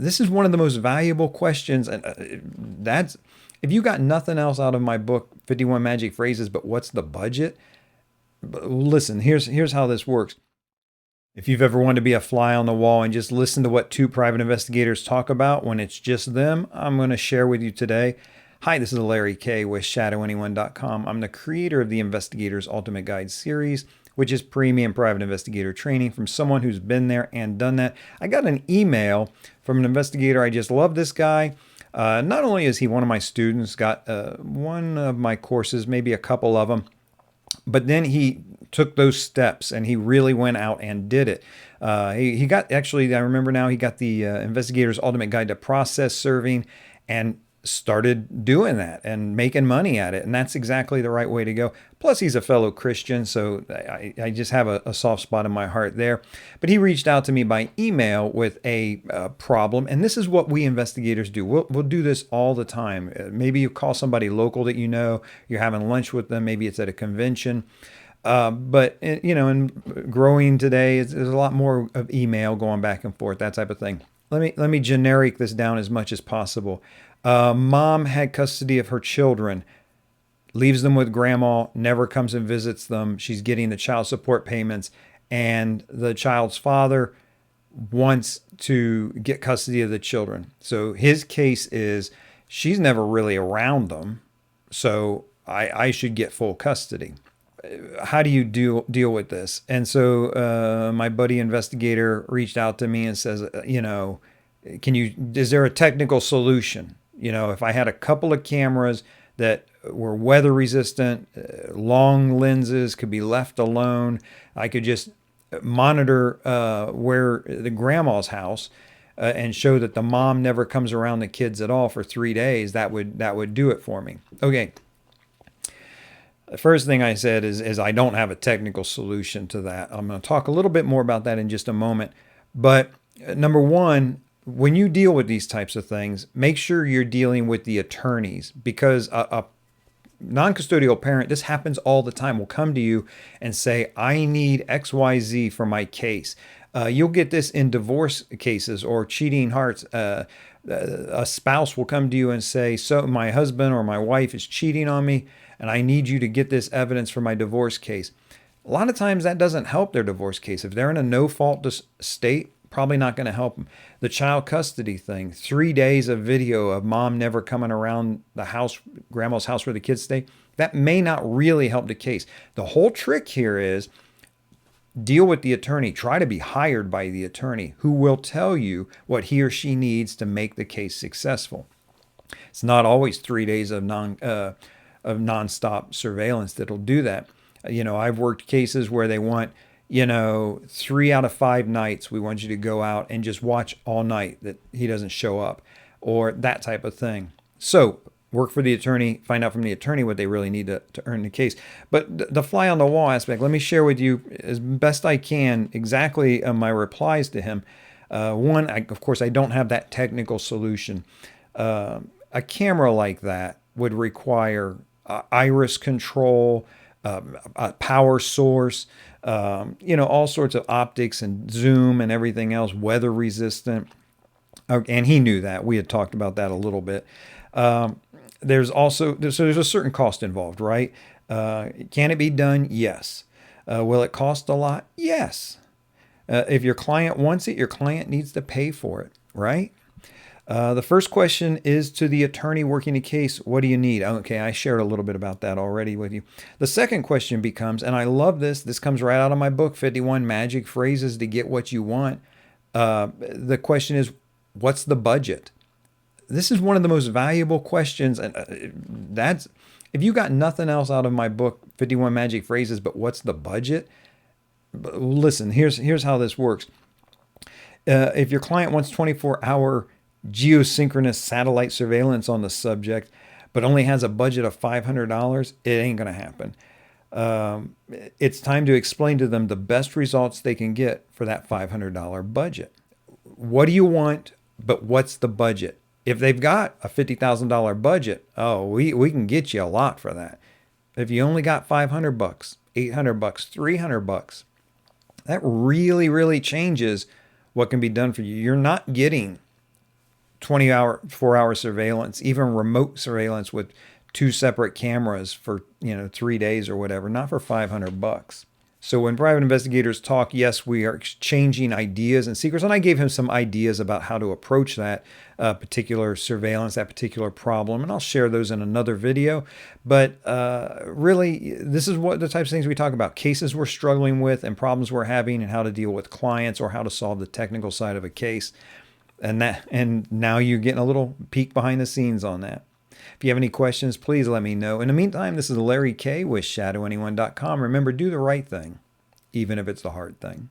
this is one of the most valuable questions. And that's, if you got nothing else out of my book, 51 Magic Phrases, but what's the budget? Listen, here's how this works. If you've ever wanted to be a fly on the wall and just listen to what two private investigators talk about when it's just them, I'm going to share with you today. Hi, this is Larry Kaye with ShadowAnyone.com. I'm the creator of the Investigator's Ultimate Guide series, which is premium private investigator training from someone who's been there and done that. I got an email from an investigator. I just love this guy. Not only is he one of my students, got one of my courses, maybe a couple of them, but then he took those steps and he really went out and did it. He got, actually, I remember now, he got the Investigator's Ultimate Guide to Process Serving and started doing that and making money at it. And that's exactly the right way to go. Plus, he's a fellow Christian, so I just have a soft spot in my heart there. But he reached out to me by email with a problem. And this is what we investigators do. We'll do this all the time. Maybe you call somebody local that you know, you're having lunch with them. Maybe it's at a convention. But, you know, in growing today, there's a lot more of email going back and forth, that type of thing. Let me generic this down as much as possible. Mom had custody of her children, leaves them with grandma, never comes and visits them. She's getting the child support payments, and the child's father wants to get custody of the children. So his case is she's never really around them, so I should get full custody. How do you deal with this? And so my buddy investigator reached out to me and says, you know, is there a technical solution? You know, if I had a couple of cameras that were weather resistant, long lenses, could be left alone, I could just monitor where the grandma's house and show that the mom never comes around the kids at all for 3 days, that would do it for me. Okay. The first thing I said is I don't have a technical solution to that. I'm going to talk a little bit more about that in just a moment. But number one, when you deal with these types of things, make sure you're dealing with the attorneys, because a non-custodial parent, this happens all the time, will come to you and say, I need XYZ for my case. You'll get this in divorce cases or cheating hearts. A spouse will come to you and say, so my husband or my wife is cheating on me, and I need you to get this evidence for my divorce case. A lot of times that doesn't help their divorce case. If they're in a no-fault state, probably not going to help them. The child custody thing, 3 days of video of mom never coming around the house, grandma's house where the kids stay, that may not really help the case. The whole trick here is deal with the attorney. Try to be hired by the attorney who will tell you what he or she needs to make the case successful. It's not always 3 days of nonstop surveillance that'll do that. You know, I've worked cases where they want, 3 out of 5 nights, we want you to go out and just watch all night that he doesn't show up, or that type of thing. So work for the attorney, find out from the attorney what they really need to earn the case. But the fly on the wall aspect, let me share with you as best I can exactly my replies to him. One, of course, I don't have that technical solution. A camera like that would require iris control, a power source, all sorts of optics and zoom and everything else, weather resistant. And he knew that. We had talked about that a little bit. There's a certain cost involved, right? Can it be done? Yes. Will it cost a lot? Yes. If your client wants it, your client needs to pay for it, right? The first question is to the attorney working the case, what do you need? Okay, I shared a little bit about that already with you. The second question becomes, and I love this comes right out of my book, 51 Magic Phrases to Get What You Want. The question is, what's the budget? This is one of the most valuable questions, and that's, if you got nothing else out of my book, 51 Magic Phrases, but what's the budget? Listen, here's how this works. If your client wants 24-hour geosynchronous satellite surveillance on the subject, but only has a budget of $500, it ain't going to happen. It's time to explain to them the best results they can get for that $500 budget. What do you want, but what's the budget? If they've got a $50,000 budget, we can get you a lot for that. If you only got $500, $800, $300, that really, really changes what can be done for you. You're not getting 24 hour surveillance, even remote surveillance with 2 separate cameras for 3 days or whatever, not for $500. So when private investigators talk, yes, we are exchanging ideas and secrets. And I gave him some ideas about how to approach that particular surveillance, that particular problem. And I'll share those in another video. But really, this is what the types of things we talk about. Cases we're struggling with and problems we're having and how to deal with clients or how to solve the technical side of a case. And now you're getting a little peek behind the scenes on that. If you have any questions, please let me know. In the meantime, this is Larry Kaye with ShadowAnyone.com. Remember, do the right thing, even if it's the hard thing.